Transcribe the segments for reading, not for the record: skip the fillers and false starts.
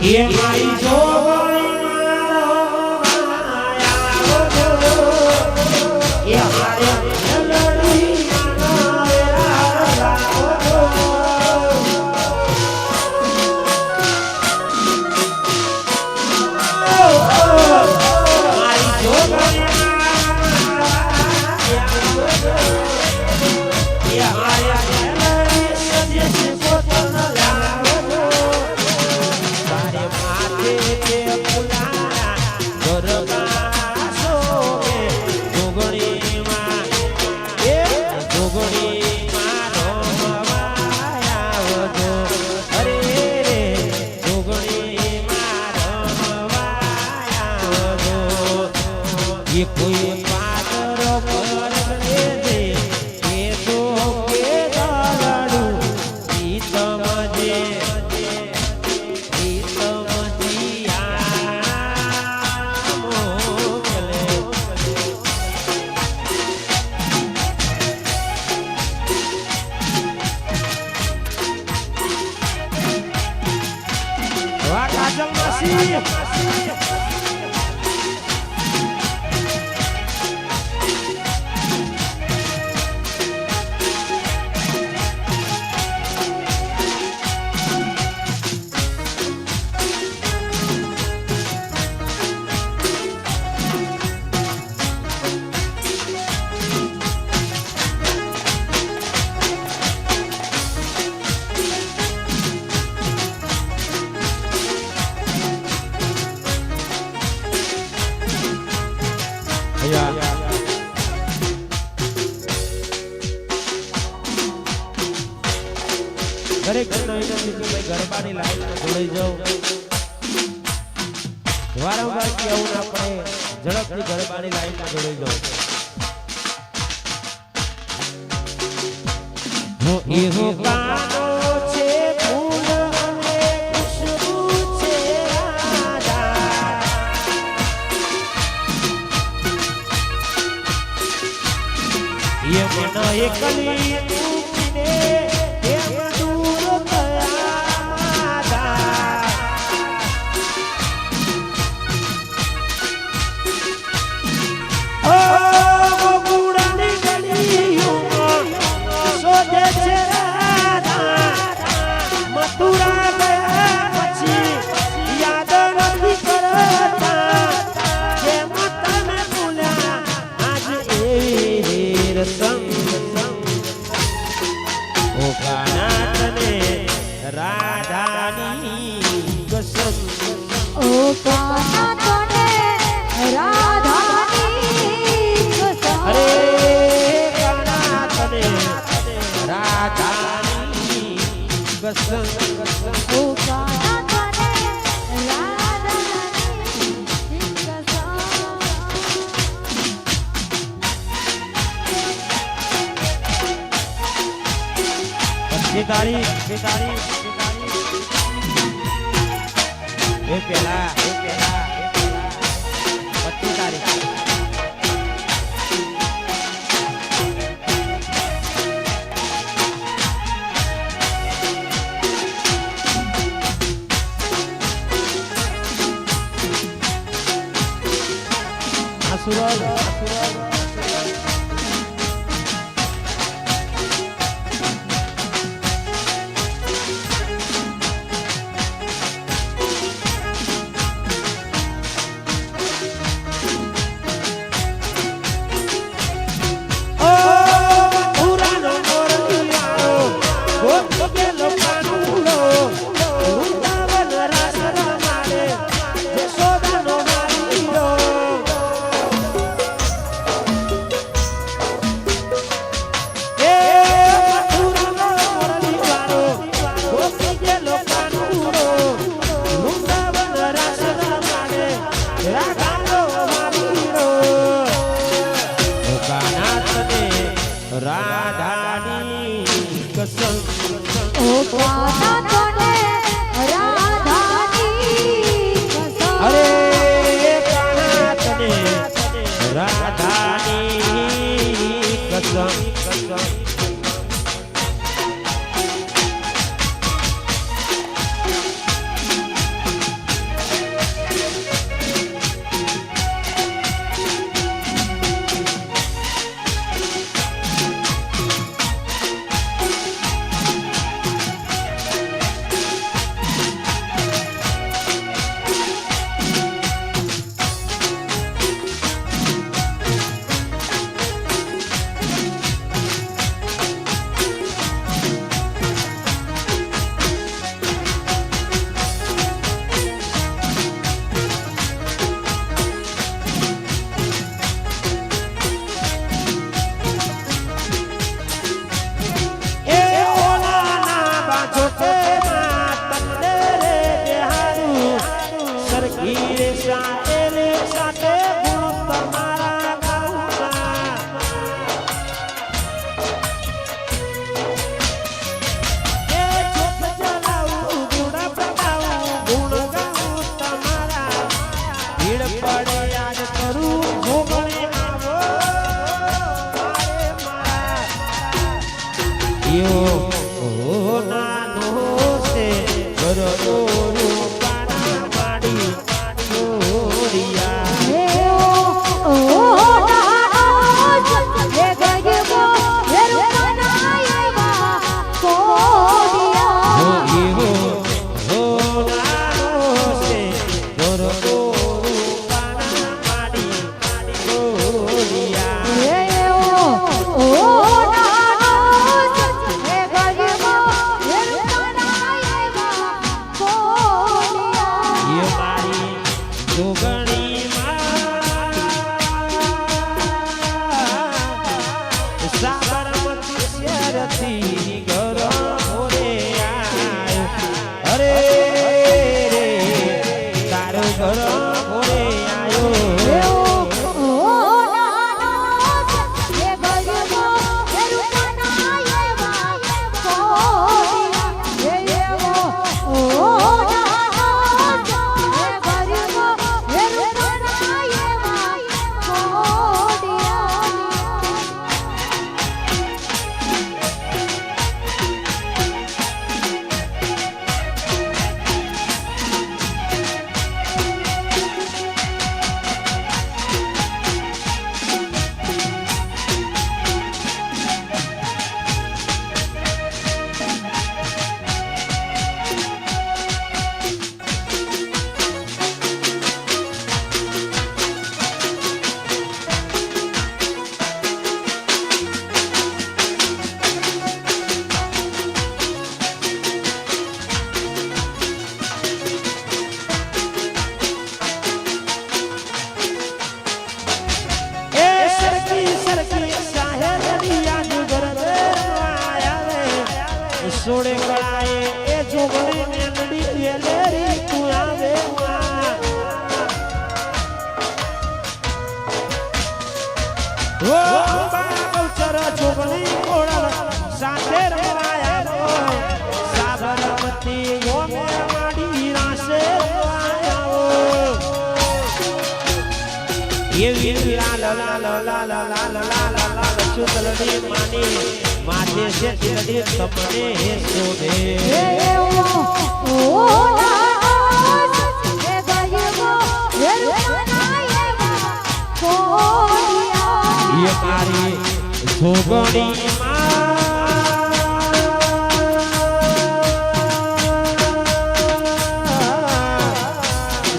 એ મારી જોગણી એ મારે લડડી Yeah. દરેક ગરબાની લાઈનમાં જોડાઈ જાઓ. વારંવાર કેવું ના પડે, ઝડપથી ગરબાની લાઈનમાં જોડાઈ જાઓ. એવો ગાનો છે ફૂલ અને ખુશ્બુ છે રાધા. એ મન એકલી મૂકીને એમ દૂર ગયા માધા. ઓ ગોકુળની ગલીઓમાં શોધે છે રાધા. મથુરા ગયા પછી યાદ નથી કરતા. જેમ તમે ભૂલ્યા આજ એવી રસમ. ઓ કાનાથને રાધાની કસમ. ઓ કાનાથને રાધાની કસમ. અરે કાનાથને રાધાની કસમ. ઓ કાનાથને રાધાની કસમ. એ તારીખ એ પેલા 25 તારીખ આસુરલ રાધાની કસમ. ઓ કાનાથને રાધાની કસમ. અરે કાનાથને રાધાની કસમ. નાનો છે ઘરનો રૂપાના વાડી. સોડે ગળાએ એ જોગણી મેલડી વેલેરી તું આવે માં ઓ બાબુચર જોગણી કોળલ સાથે રમાયા સાબરમતી ઓ મે માડી રાસે આયો એવી લાલ લાલ લાલ લાલ લાલ લાલ ચુતલડી માની માથે છે તિલડી તમને શોધે ये मारी जोगणी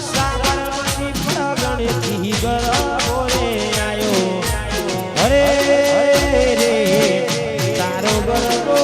साबरमती प्रगणी थी गरबोरे आयो अरे रे तारो गरबो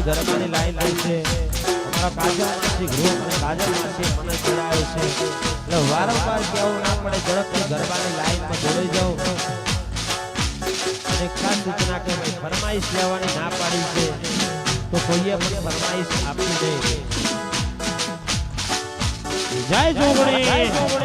ગરબાની લાઈન લાઈન છે અમારા કાજલમાંથી ગૃહ અને કાજલમાંથી મને જોડાયો છે એટલે વારંવાર કહેવું ના પડે ઝડપથી ગરબાની લાઈનમાં જોડાઈ જાઓ અને ખાસ સૂચના કે ભાઈ ફરમાઈશ લેવાની ના પાડી છે તો કોઈએ પણ ફરમાઈશ આપી દે જય જોગણી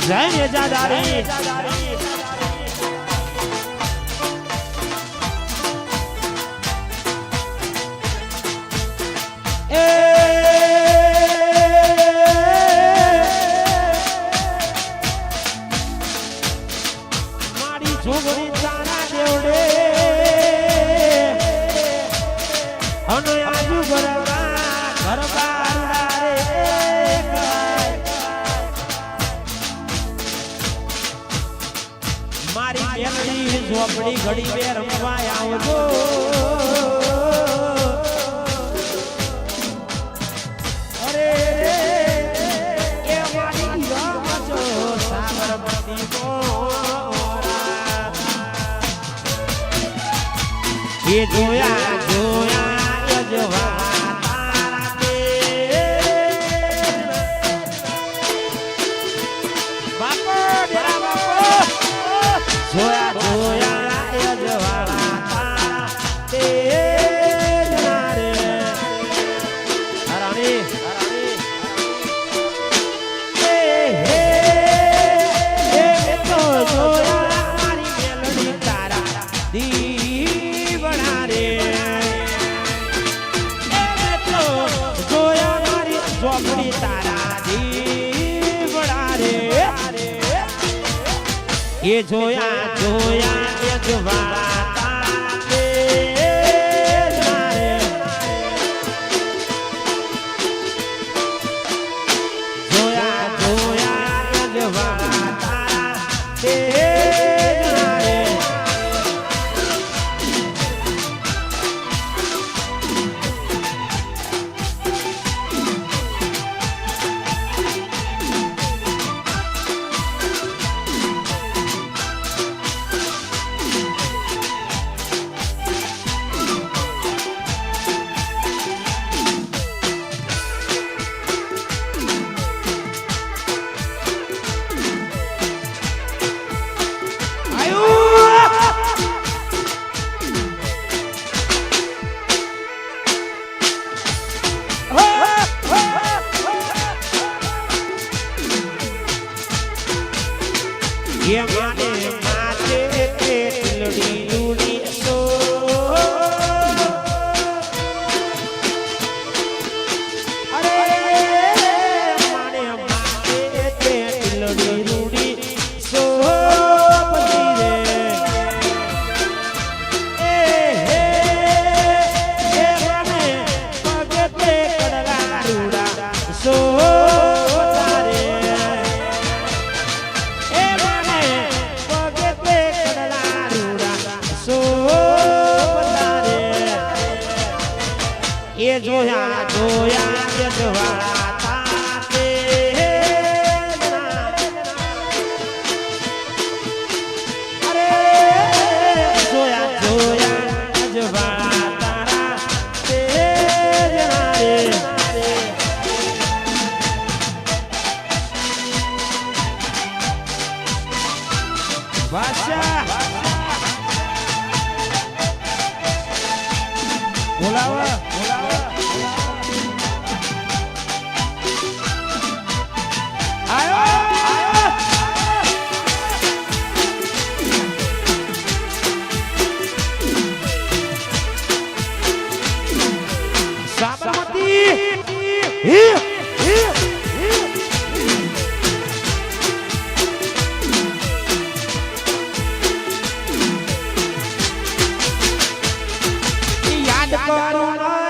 જય મેજાદારી મારી છોકરી તારા દેવડે અને આજુ ગરબા રે મારી મેલડી ઝોપડી ઘડી બે રમવા આવજો અરે એ મારી રમજો સાબરમતી મોરા એ જોયા જોયા જવા જોયા જોયા યજવાળા તે નારે હરાણી હે તો જોયા મારી મેલડી તારા દીવડા રે તો જોયા મારી ઝોપડી તારા દીવડા રે એ જોયા જોયા યજવાળા તારે નારે જોયા જોયા યજવાળા તારા તે નારે ये माने माथे पे तिलड़ी लूड़ी सो अरे माने माथे पे तिलड़ी लूड़ी सो पति रे ए माने पगे पे कड़गा रूड़ा सो ये जोया जोया यजवाड़ा ताते अरे जोया जोया यजवाड़ा तारा ते रे बादशाह बोलावा याद करो ना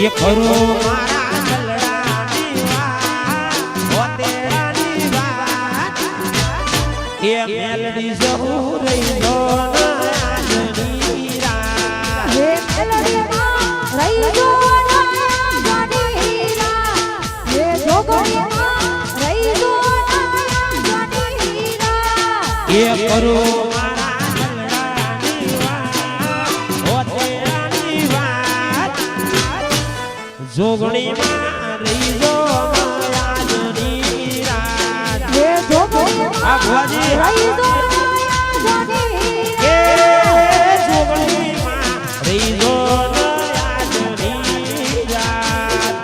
એ ખરો મારા ગલડાની વાત ઓતેડાની વાત એ મેલડી જરૂર રહી જો આજની રાત હે મેલડીમાં રહી જો આજની રાત હે જોગણીમાં રહી જો આજની રાત એ ખરો મારા ગલડાની વાત ઓતેડાની વાત જોગણીમાં રહી જો આજની રાત હે જોગણીમાં આ ભુવાજી રહી જો આજની એ જોગણીમાં રહી જો આજની રાત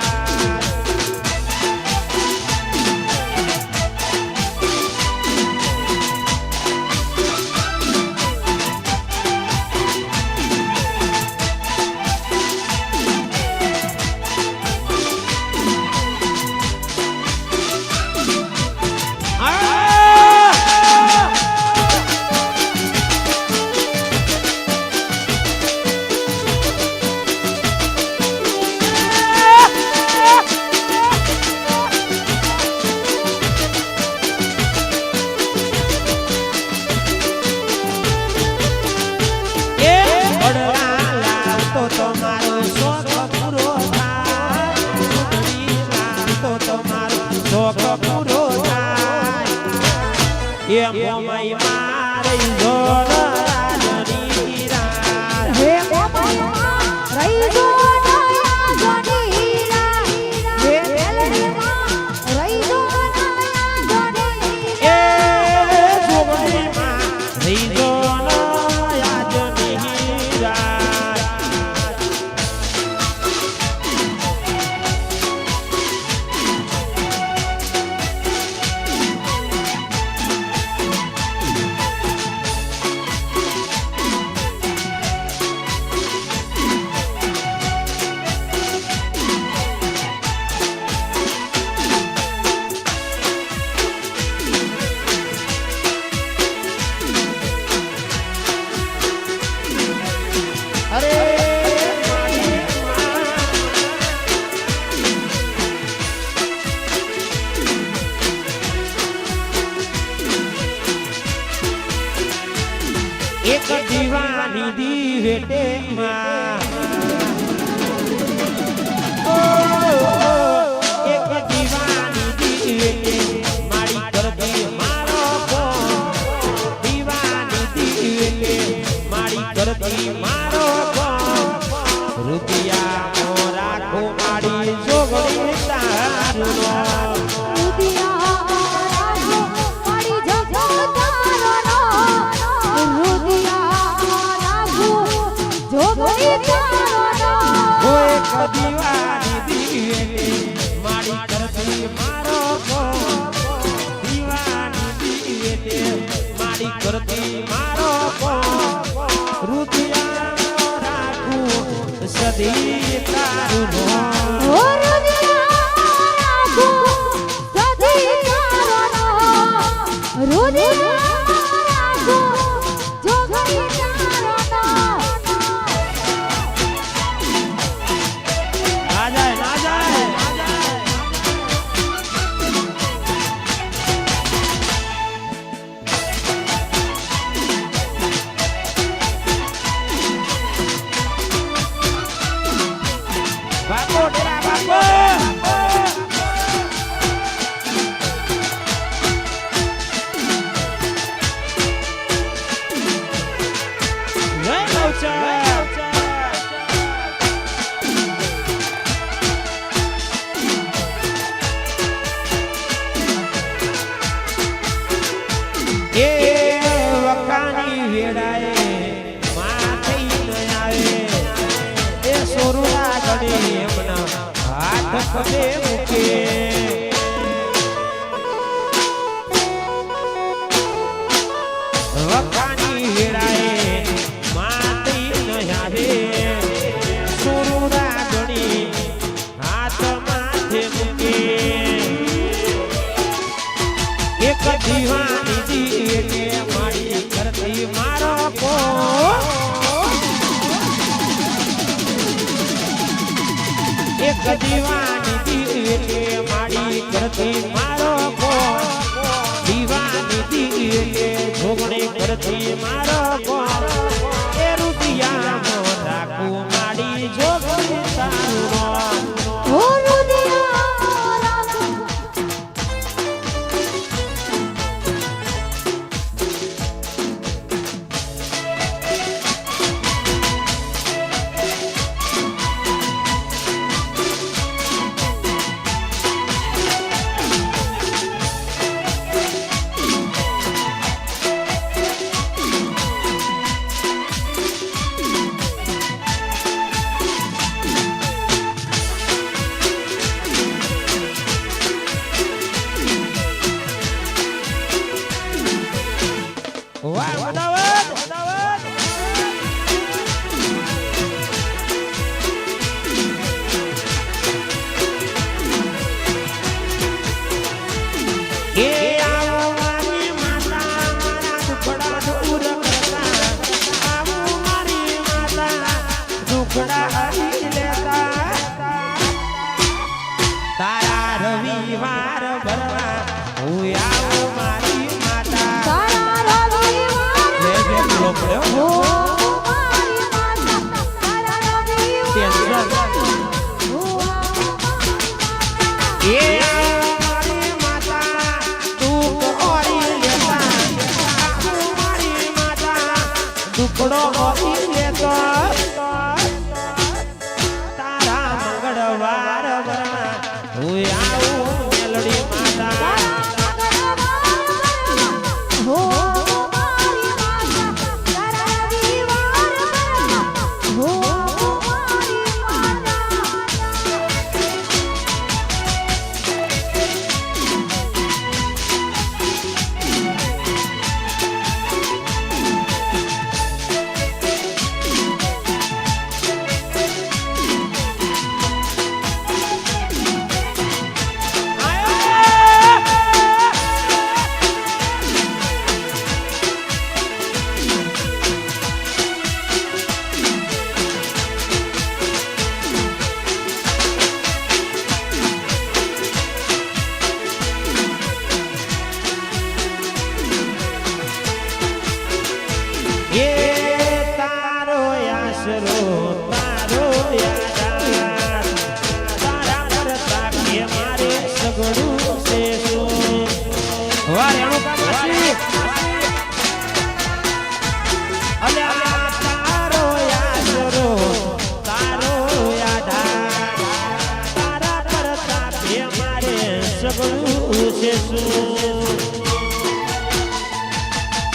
એ મોમાઈ મારી જોર આજની રાત હે મોમાઈમાં રહી જો આજની રાત હે મેલડીમાં રહી જો આજની એ જોગણીમાં રહી જો આજની રાત એક દીવાની દીવેટે માં એક દીવાની દીવેટે મારી કરતી મારો કોણ દીવાની દીવેટે મારી કરતી મારો કોણ રૂપિયા રાખો મારી જોગણી તારું દીવાની દીવેટે મારી કરતી મારો કોણ દીવાની દીવેટે મારી કરતી મારો કોણ રૂપિયા રાખું સદી તારું ઓ રુદિયા રાખું સદી તારો રુદિયા રાખું જોગણી તારો પગે મૂકે વખાની વેળાએ માતી ન આવે સુરુડા ગણી હાથ માથે મૂકે એક દીવાની દીવે મારી કરતી મારો દીવાની દીવે માડી કરતી મારો કોણ દીવાની દીવે જોગણી કરતી મારો કોણ એ રૂપિયા રાખું માડી જોગણી તારું ઓ રુદિયા રાખો વાહ અમદાવાદ એ આવો મારી માતા મારા દુખડા દૂર કરતા આવો મારી માતા દુખડા હરી લેતા તારા રવિવાર ભરવા હું આવો મારી માતા તારા રવિવાર લે લે બોલો પડ્યો ઓ મારી માતા તારા રવિવાર ઓ એ મારી માતા દુઃખ ઓરી લેતા મારી માતા દુખડો ઓરી લેતો તારા મંગળવાર ભરવા હું આવું મેલડી માતા હો મારી માતા તારા રવિવાર હો મારી માતા એ તારો આશરો તારો યાદાર તારા પર તાકે મારે સગડું છે શું વાહ રેણુકા માસી અલ્યા તારો આશરો તારો યાદાર તારા પર તાકે મારે સગડું છે શું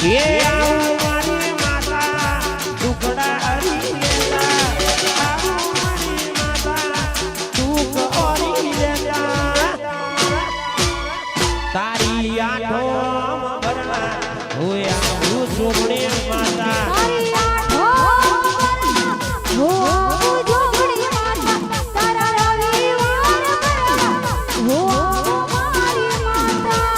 એ આવું મારી માતા દુખડા હરી લેતા આવું મારી માતા દુઃખ ઓરી લેતા તારી આઠો ભરવા હું આવું જોગણી માતા તારી આઠો હો જોગણી માતા તારા રવિવાર હો મારી માતા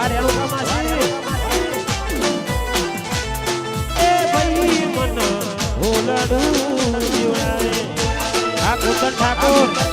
વાર એનું કમાસી એ ભાઈ મન હોલડું જીવડાવે આ કુંદન ઠાકોર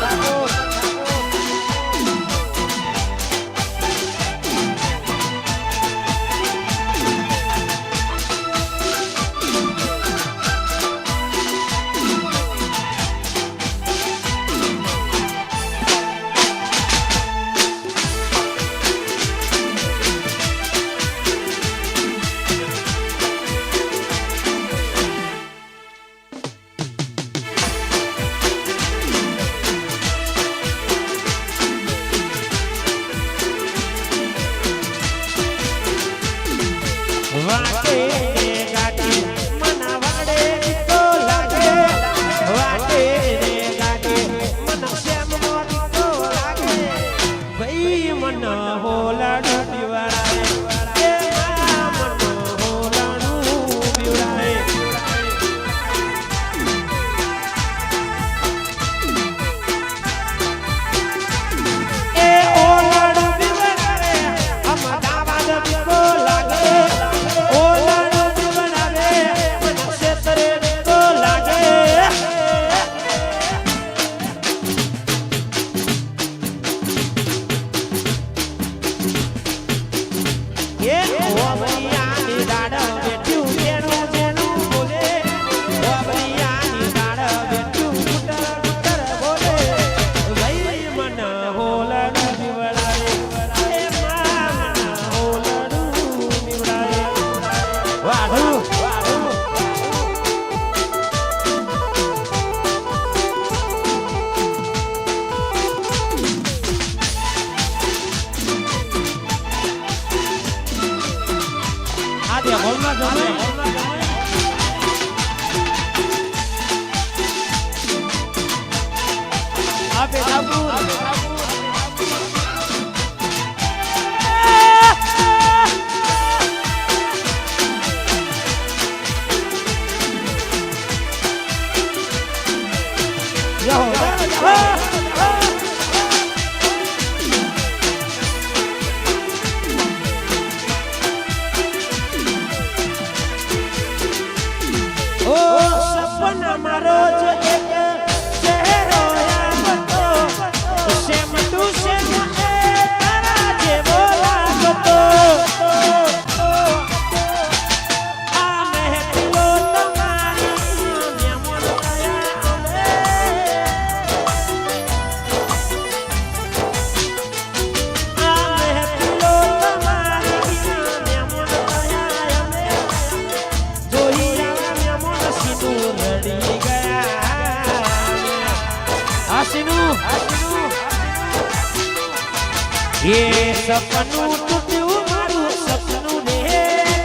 ये सपनों टूट्યું મારું સપનું ને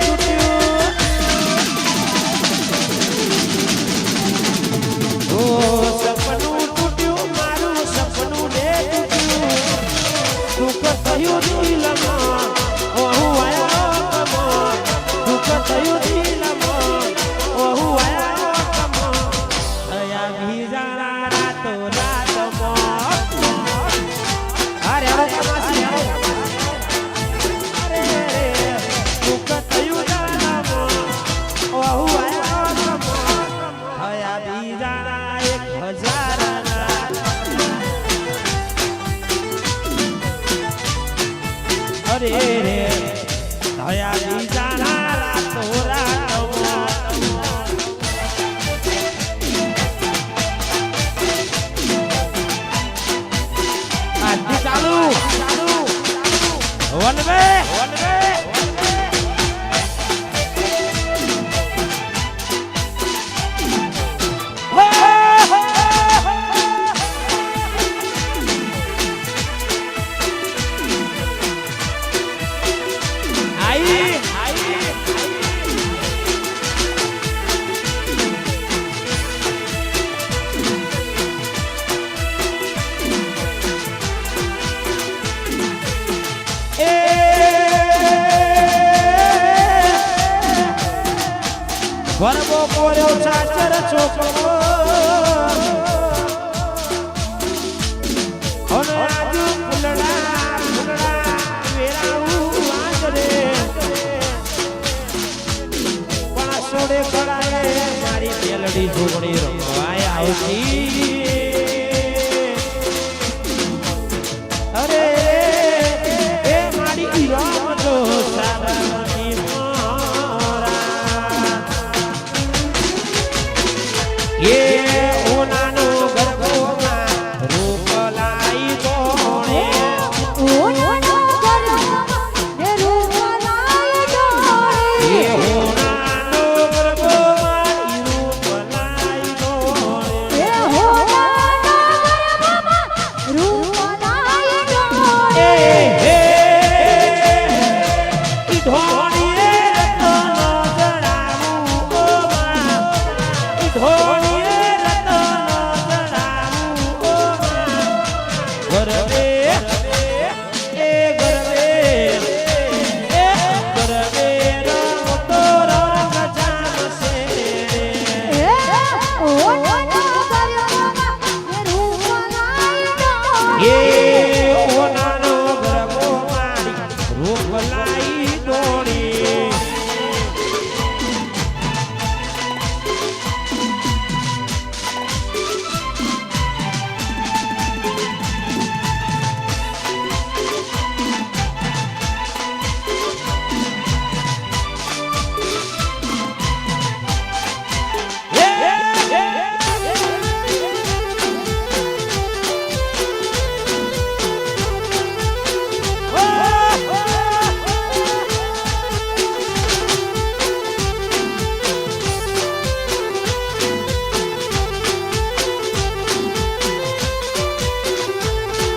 તૂટ્યું ઓ સપનું ટૂટ્યું મારું સપનું ને તૂટ્યું દુઃખ થયું દિલમાં ઓ હું આયા કમો દુઃખ થયું દિલમાં ઓ હું આયા કમો દયા ભીજાના રાતો રાતમાં અરે રે દયા બીજાના રાતો આજથી ચાલુ વન વે ગરબો કોર્યો ચાચર છોકરો અને આજુ ફૂલડા ફૂલડા વેરાવું આજ મારી છોકરી રમવાય આવતી અરે એ મારી રામ જો સારાની મોરા એ ઓનાનો ગરબોમાં રૂપ લાઈ દોણે ઓનાનો ગરબોમાં ને રૂપ લાઈ દોણે એ ઓનાનો ગરબોમાં રૂપ લાઈ દોણે એ ઓનાનો ગરબોમાં રૂપ લાઈ દોણે એ ઈ ધોણીએ રતન જણાવું ઓમાં ઈ ધોણીએ રતન જણાવું ઓમાં ગરબે એ ગરબે રમતો રંગ જામશે એ ઓનાનો ગરબોમાં ને રૂપ લાઈ દોણે એ ઓનાનો ગરબો મારી રૂપ લાઈ દોડી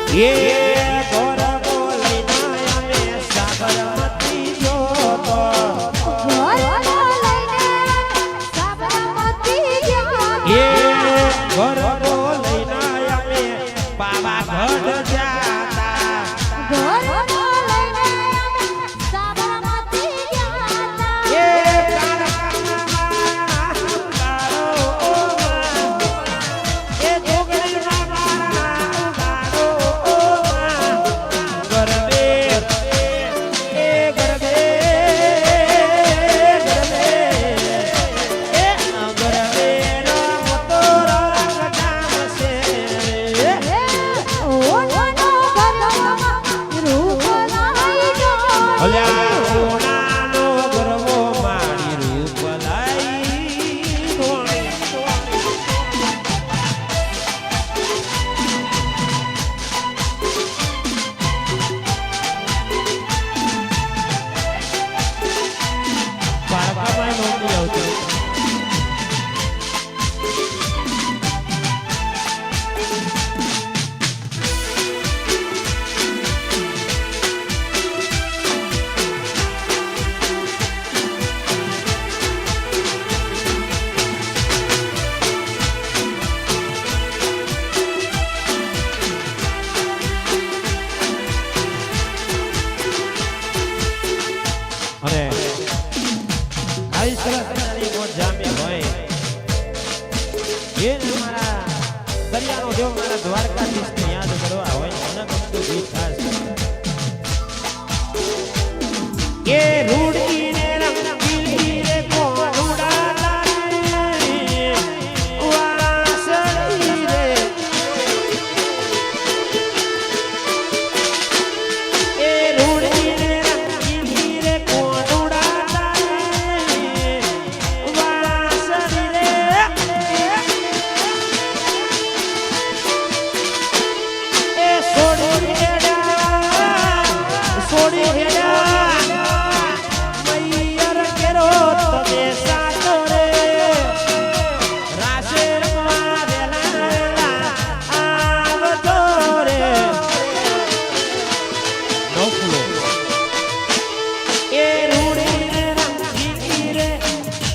એ ગોરબો લઈને અમે સાબરમતી જોતો ગરબો લઈને સાબરમતી ગયા એ ગોરબો લઈને અમે પાવાગઢ જાતા ગરબો લઈને સાબરમતી ગયા એ કાળકાના ઉગાડો ઓમાં એ જોગણીના મારા ઉગાડો ઓમાં ગરબે એ ગરબે એ ગરબે રમતો રંગ જામશે ઓનાનો ગરબોમાં રૂપ લાઈ દોણે અલ્યા ઓનાનો ગરબો મારી રૂપ લાઈ દોણે બાળકામાં નોંધી આવતી અને આવી સરસ મજાની મોજ જામી હોય એ મારા દરિયાનો દેવ મારા દ્વારકાધીશને યાદ કરવા હોય મને ગમતું ગીત ખાસ એ રૂડકીને રંગીલી રે કોનુડા લાલી વાસળી રે એ રૂડકીને રંગીલી રે કોનુડા લાલી વાસળી રે એ સોડી હેડા મૈયર કેરો તમે સાતો રે રાસે રમવા વેલા આવતો રે નોકલો એ રૂડીને રંગી રે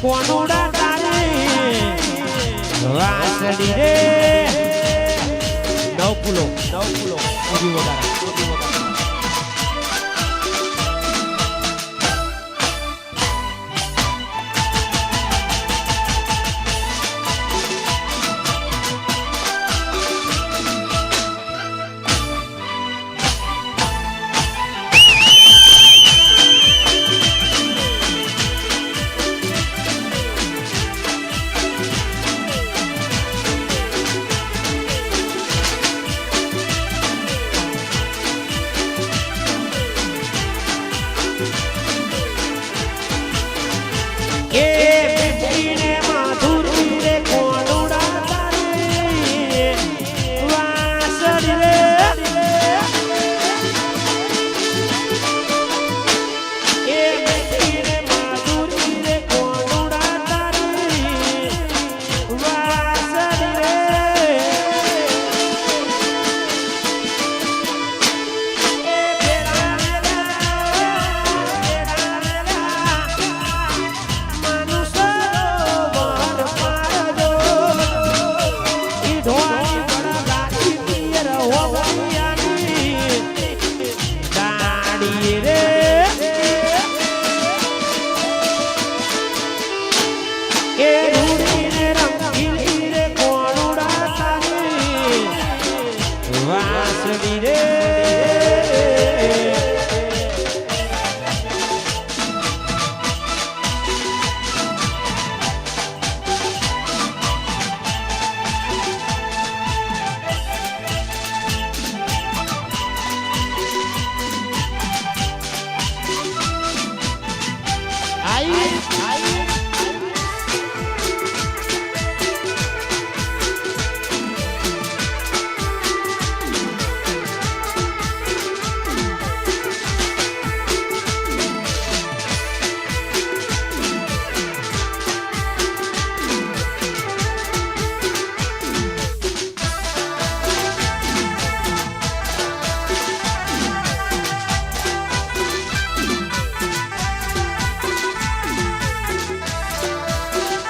કોનુડા તારી વાસડી રે નવકુલો ઉભી વગાડે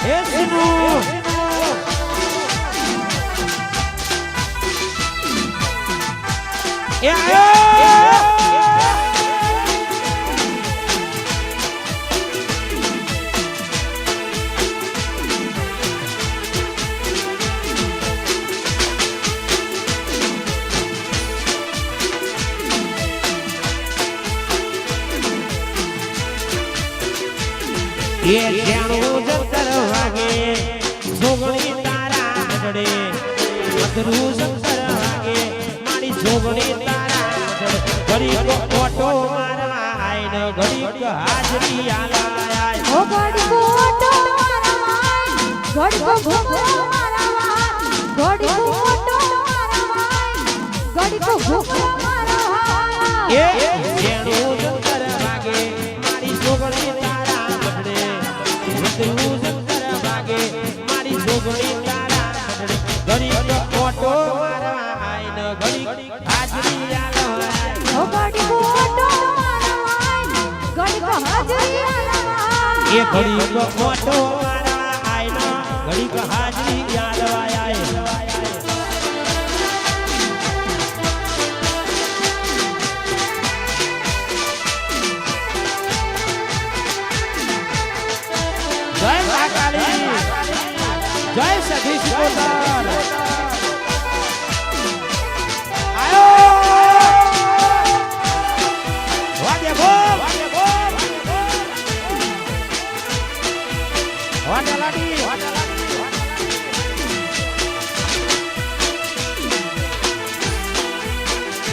એ સીનુ એ આયો એ જાણું જંતર વાગે જોગણી તારા મજડે મધરું જંતર વાગે મારી જોગણી તારા મજડે ઘડીક ઓટો મારવા આઈને ઘડીક હાજરી આલાય ઓ ઘડીકો ઓટો મારવાય ઘડીકો ઘૂમરો મારવાય ઘડીકો ઓટો મારવાય ઘડીકો ઘૂમરો મારવાય એ જાણું જંતર વાગે મારી જોગણી તારા મજડે મધરું જંતર વાગે મારી જોગણી તારા મજડે ઘડીક ઓટો મારવા આઈને ઘડીક હાજરી આલાય ઓ ઘડીકો ઓટો મારવાય ઘડીકો હાજરી આલવાય એ ઘડીક ઓટો મારવા આઈને ઘડીક હાજરી આલવાય જય મા કાળી જય સધી સિકોતર આયો વાગે બોલ વાગે લાડી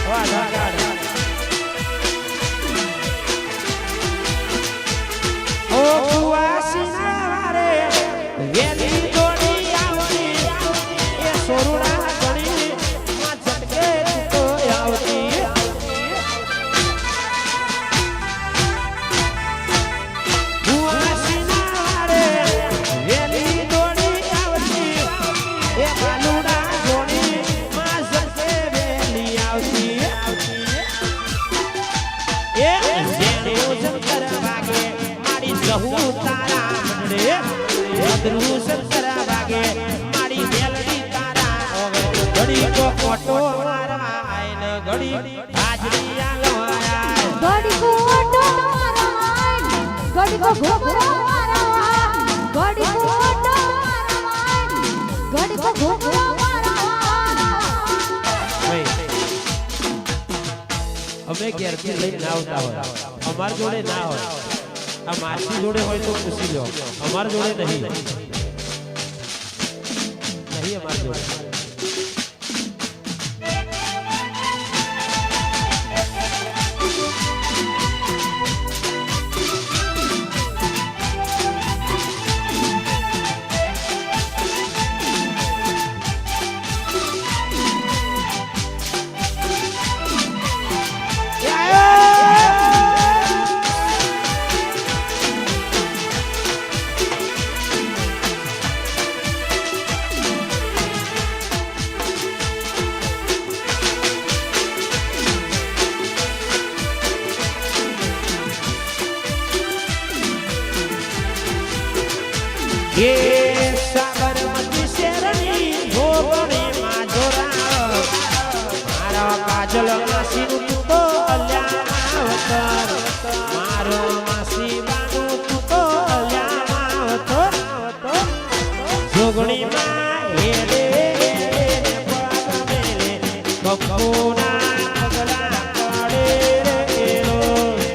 વાહ ધાગાડ ઓ કુવાસીના વારે વેલી દોડી આવતી એ સોરુડા ગણી માં ઝટકે તો આવતી કુવાસીના વારે વેલી દોડી આવતી એ બાલુડા ગણી માં ઝટકે વેલી આવતી એ જેણું જંતર વાગે મારી જહુ તારા મજડે મધરું સંતર વાગે મારી મેલડી તારા ઘડીક ઓટો મારવા આઈને ઘડીક હાજરી આલવાય ઘડીકો ઓટો મારવાય ઘડીકો ઘૂમરો મારવાય ઘડીકો ઓટો મારવાય ઘડીકો ઘૂમરો મારવાય અમે ઘેરથી લઈને ના આવતા હોય અમાર જોડે ના હોય આ માસી જોડે હોય તો પૂછી લો અમાર જોડે નહીં અમાર જોડે એ સાબરમતી શેરની જોગણી માં જોરાવ મારા કાજલ માસીનું તું તો અલ્યાવતર મારો માસી બાનું તું તો અલ્યાવતર જોગણી માં હેરે પગ મેલે કંકુના પગલા પડે રે એરો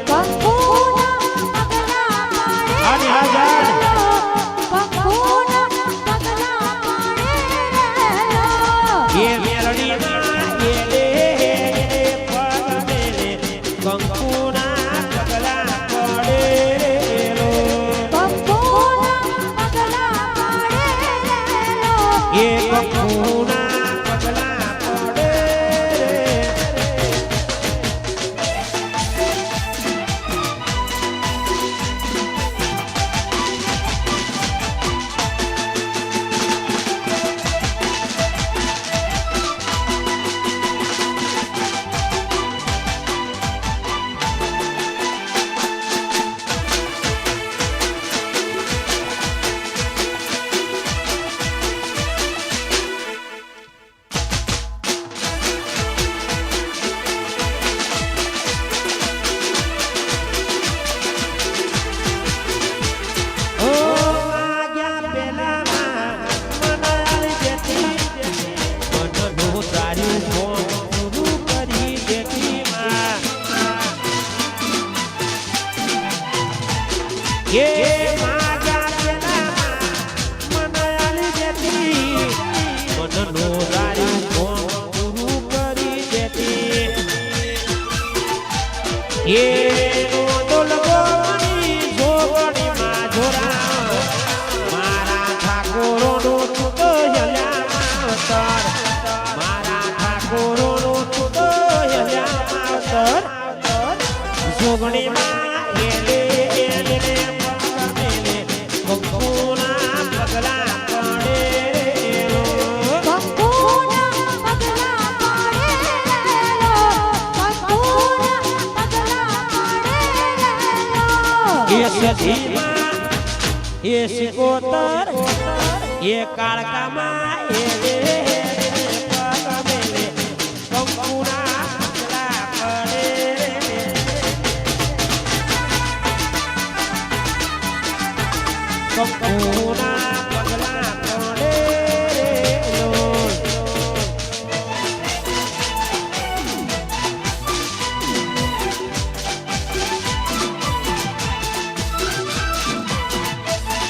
કંકુના પગલા પડે આની હાજર કંકુના એ માજા પેલા મને આલી દેતી મનનો દારી પૂરું કરી દેતી એ દોલગો મની જોગણી માં જોરા મારા ઠાકોરનો તો યલ્યા માવતર મારા ઠાકોરનો તો યલ્યા માવતર જોગણી માં એલે એલે પગલે કંકુના પગલા પડે કંકુના પગલા પાડેલો કંકુના પગલા પાડેલો એ સધીમાં એ સિકોતર એ કાળકામાં એલે પગલે કંકુના પગલા પડે કંકુના પગલા પડે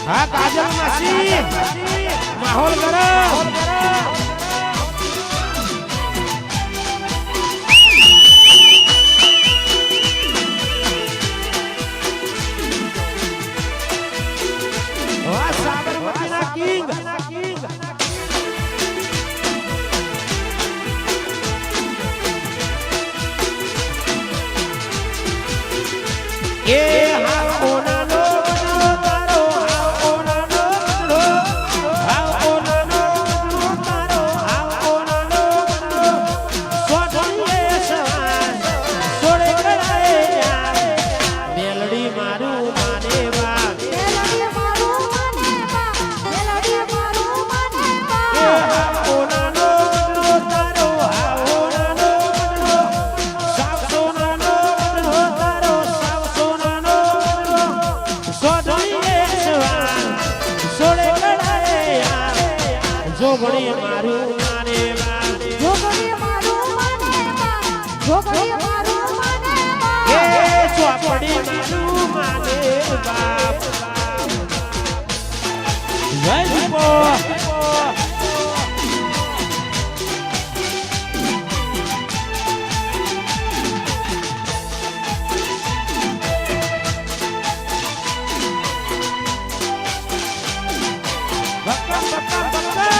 હા કાજલ માસી માહોલ કરો વાહ સાબરમતીના કિંગ એ હા ઓનાનો બદલો તારો હા ઓનાનો બદલો હા ઓનાનો બદલો તારો હા ઓનાનો બદલો સોઢીએ સવાર સોડે કરાએ યાર મેલડી મારું માને વા મેલડી મારું મને બા મેલડી મારું મને એ બા હા ઓનાનો બદલો તારો હા ઓનાનો બદલો સાવ સોનાનો બદલો તારો સાવ સોનાનો બદલો સોઢીએ સવાર સોડે કરાએ યાર જોગણી મારું માને વા જોગણી મારું મને બા જોગણી મારું મને એ બા ચોપડી મારું માને બાપ જય દીપો બક્કા બક્કા બક્કા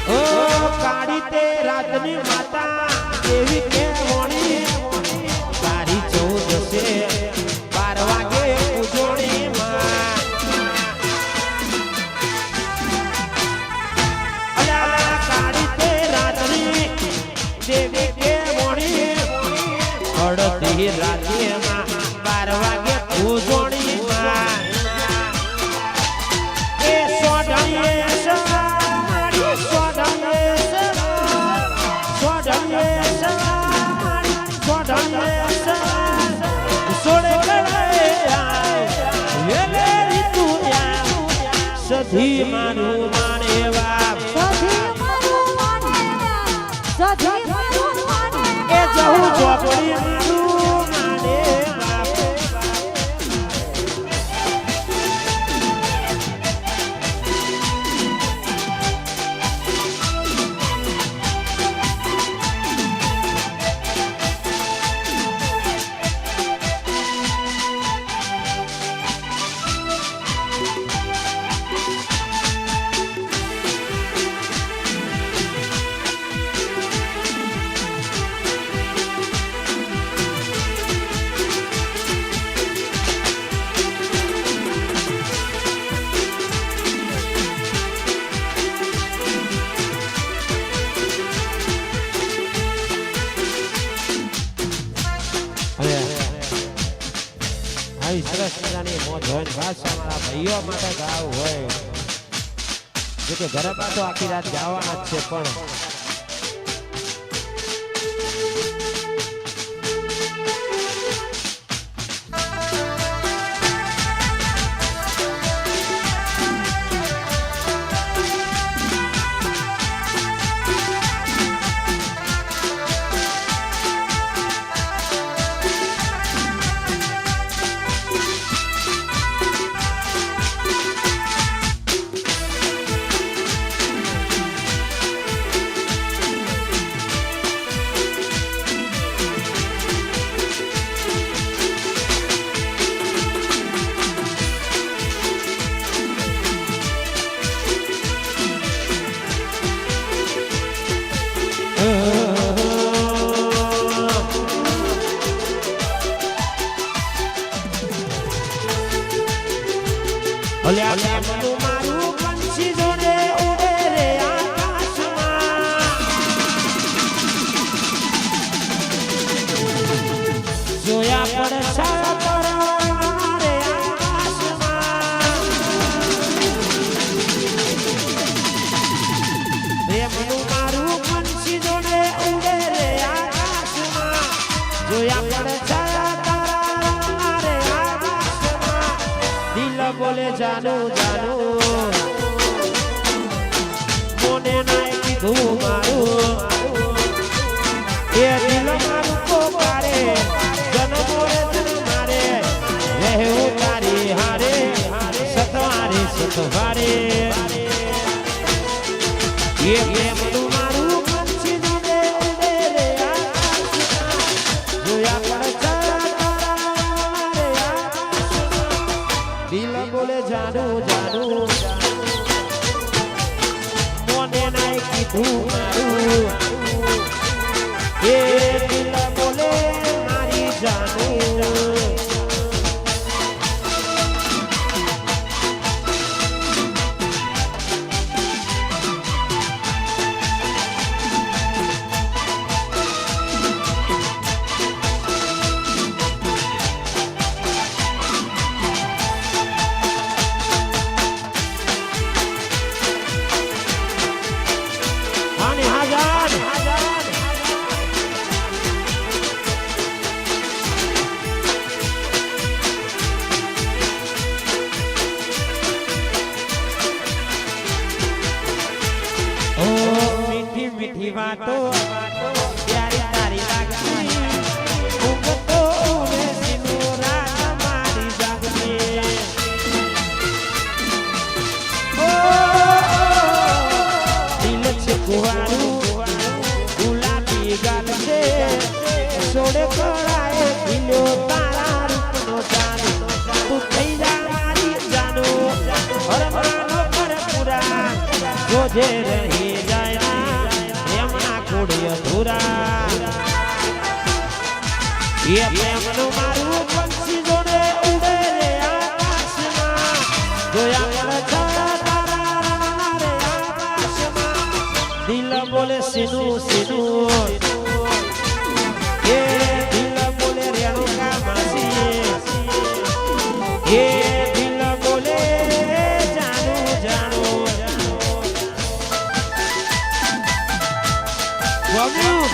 ઓ કાળી તે રાતની માતા એવી કે વણી તારી 14 12 વાગે ઉજોણી માં અલા કાળી તે રાતની દેવી કે વણી અડધી રાતે માં 12 વાગે ઉજોણી માં એ સોઢીએ સવારી સોઢીએ સવારી સોઢીએ સવારી સોડે કરાએ વેલે રીતુ સધી મારું માને બાપ સધી મારું મને બા સધી મારું મને એ જહું ચોપડી મારું માને બાપ આવી સરસ મજાની મોજ હોય ને ખાસ અમારા ભાઈઓ માટે ગાવું હોય જો કે ઘરે પાછો આખી રાત ગાવાના જ છે પણ જોયા પડછાયા તારા રે આકાશમાં પ્રેમનું મારું પંછી જોડે ઉડે રે આકાશમાં જોયા પડછાયા તારા રે આકાશમાં દિલ બોલે જાનું જાનું મોને નાય કીધું મારું એ દિલ મારું પોકારે જન્મો રે જન્મારે રહેવું તારી હારે સતવારે સતવારે એ પ્રેમનું મારું પંછી જોડે ઉડે રે આકાશમાં જોયા પડછાયા તારા રે આકાશમાં દિલ બોલે જાનું જાનું મોને નાય કીધું મારું એ દિલ બોલે મારી જાનું હાની હાજાર ઓ મીઠી મીઠી વાતો પ્યારી તારી લાગતી ઊંઘતો ઉડે સીનું રાત મારી જાગતી ઓ દિલ છે કુવારું ગુલાબી ગાલ છે સોડે કળાએ દિલ્યો તારા રૂપનો જાનો તું થઈ જા મારી જાનો હરમાનો પર પૂરા જોજે રહી જાય એમના કોડી અધૂરા એ પ્રેમનું મારું પંછી જોડે ઉડે રે આકાશમાં જોયા પડછાયા તારા રે આકાશમાં દિલ બોલે સીનું સીનું એ દિલ બોલે રેણુકા માસી એ દિલ બોલે જાનું જાનું ગમ્યું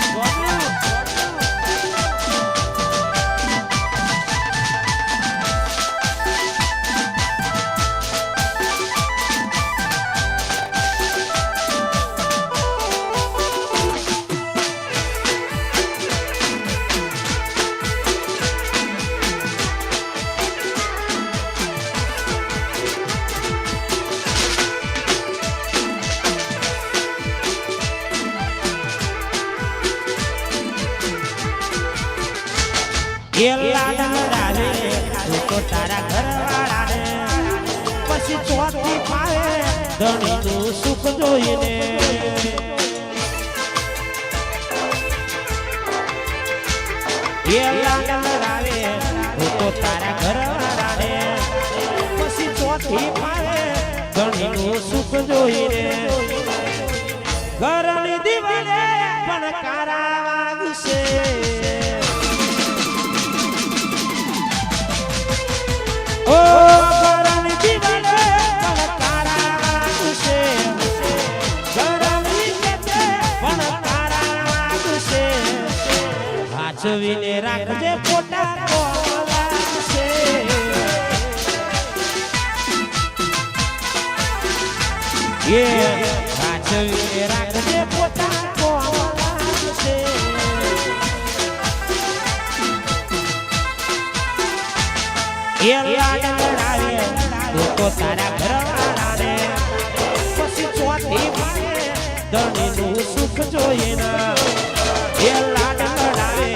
એ લાડ લડાવે તું તો તારા ઘરવાળાને પછી ચોથી પાવે ધણીનું સુખ જોઈને એ લાડ લડાવે તું તો તારા ઘરવાળાને પછી ચોથી પાવે ધણીનું સુખ જોઈને ઘરની દીવાલે પણ કારા વાગશે ઓ ઘરની દીવાલે પણ કારા વાગશે ઘરની કેતે પણ કારા વાગશે વાંચવીને રાખજે ફોટા કોલાશે એ વાંચવીને રાખજે ફોટા કોલાશે એ લાડ લડાવે તું તો તારા ઘરવાળાને પછી ચોથી પાવે ધણીનું સુખ જોઈને એ લાડ લડાવે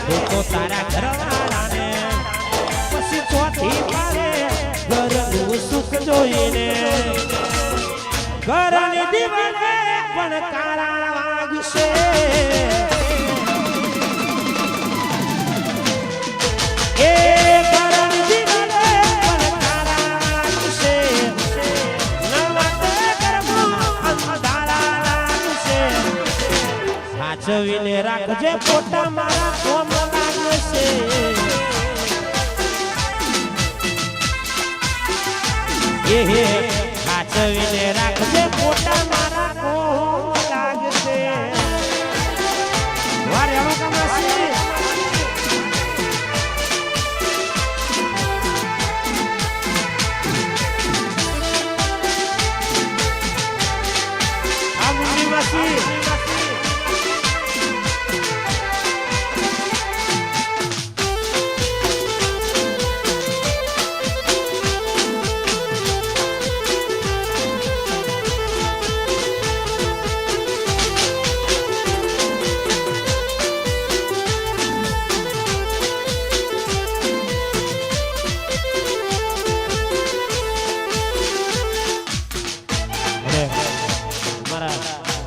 તું તો તારા ઘરવાળાને પછી ચોથી પાવે ઘરનું સુખ જોઈને ઘરની દીવાલે પણ કારા વાગશે એ ઘરની દીવાલે પણ કારા વાગશે નવા ઘરમાં અંધારા લાગશે સાચવીને રાખજે ફોટા મારા કોમ લાગશે એ હે સાચવીને રાખજે મોટા મારા કોમ લાગશે વારે આવો કમાસી આ મુંડી માસી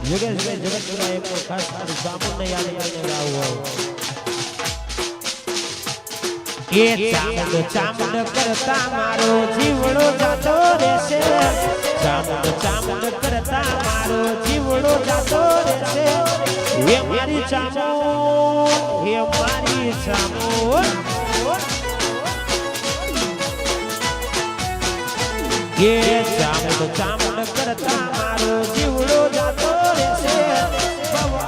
યોગેશભાઈ જગતપુરા એક ખાસ સામુને યાદ કરીને ગાવું હોય એ ચામડ ચામડ કરતા મારો જીવડો જાતો રહેશે ચામડ ચામડ કરતા મારો જીવડો જાતો રહેશે હે મારી ચામો હે મારી ચામો એ ચામડ ચામડ કરતા મારો જીવડો જાતો રહેશે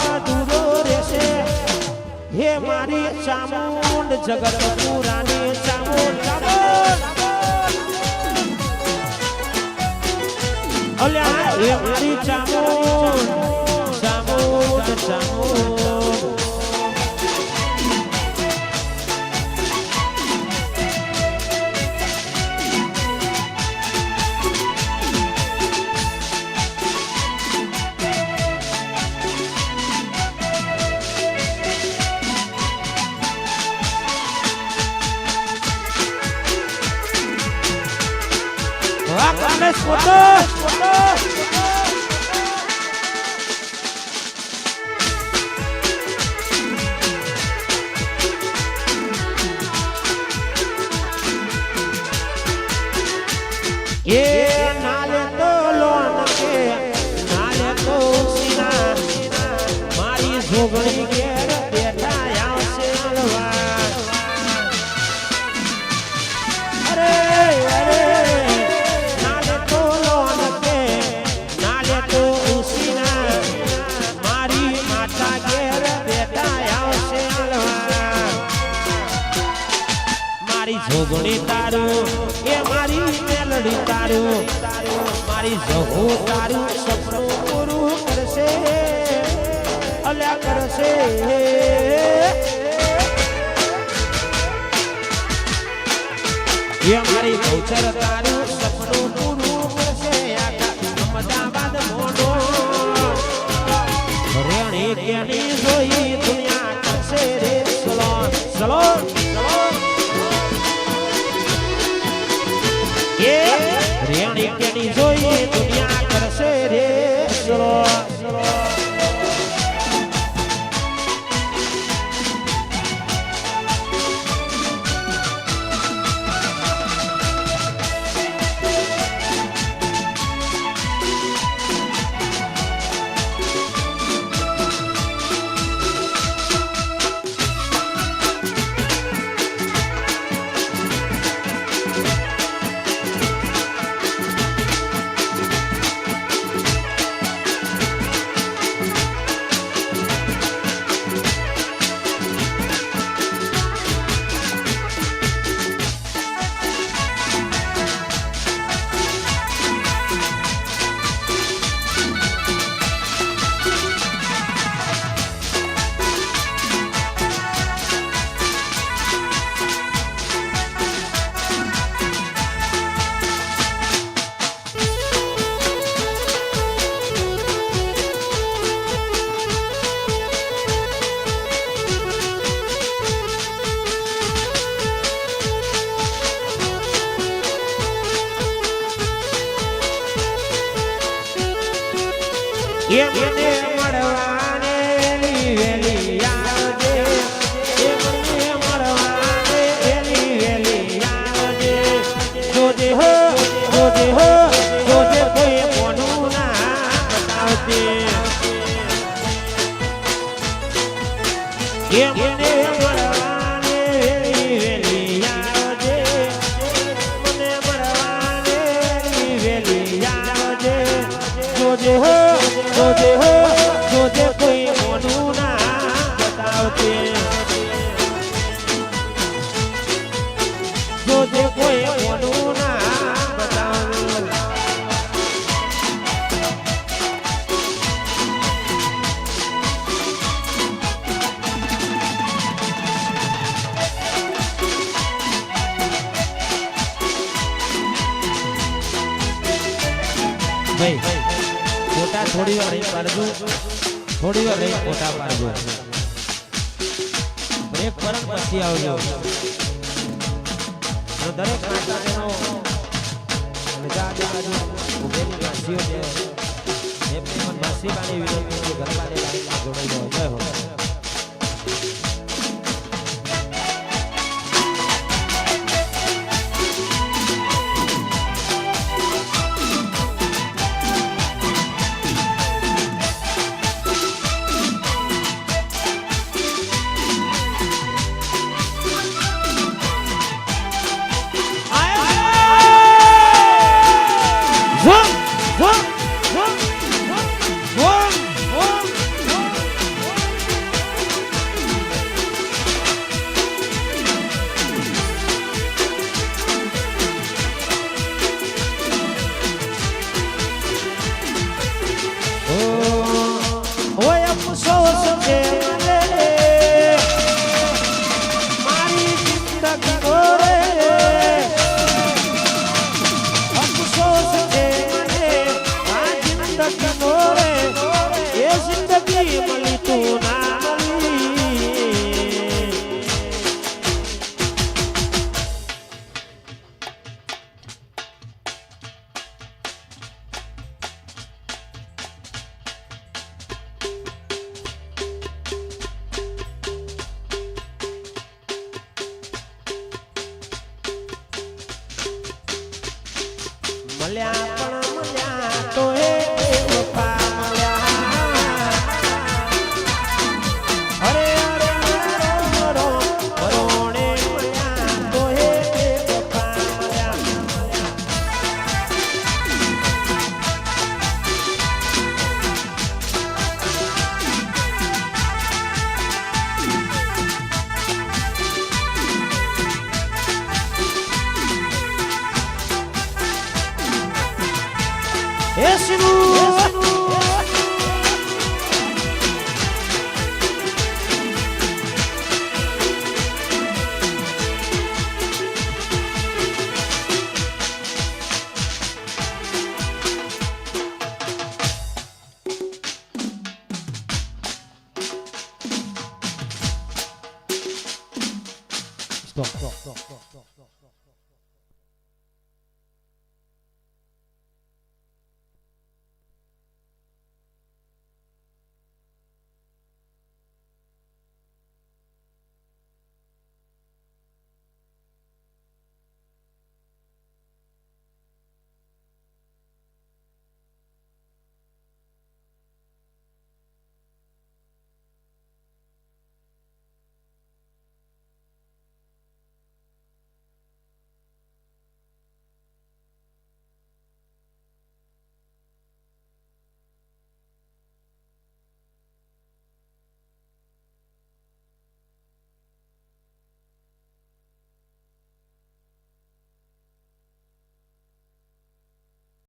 અધૂરો રહેશે હે મારી ચામુંડ જગત પુરાની ચામુંડ અલ્યા હે મારી ચામુંડ ચામુંડ ચામુંડ foto. ये नाले तो लोन के नाले तो सीना मारी झोगड़ी घेर बैठा यहाँ से अलवार अरे अरे જોગણી તારું એ મારી મેલડી તારું મારી જહુ તારું સપનું પૂરું કરશે અલ્યા કરશે એ મારી ગૌચર તારું સપનું પૂરું કરશે આખા અમદાવાદ મોડો રેણી કેણી જોઈ દુનિયા કરશે રે સલોન સલોન રેણી કેની જોઈ દુનિયા કરશે રે સરો એ મને મળવાને વેલી આવજે એ મને મળવાને વેલી આવજે જોજે હો જોજે કોઈ મોનું ના બતાવજે એ મને મળવાને વેલી આવજે મને મળવાને ભાઈ ફોટા થોડી વાર રહી પાડજો, થોડી વાર રહી ફોટા પાડજો, બ્રેક પર પછી આવજો. તો દરેક માતા બહેનો અને આજુબાજુ ઉભેલી વાસીઓ છે એમને પણ નસીબાની વિનંતી છે, ગરબાની લાઈનમાં જોડાઈ જાઓ. જય હો. મળ્યા પણ મળ્યા તો હે પપ્પા મળ્યા, અરે અરે રો રોણે મળ્યા તો હે પપ્પા મળ્યા. Stop.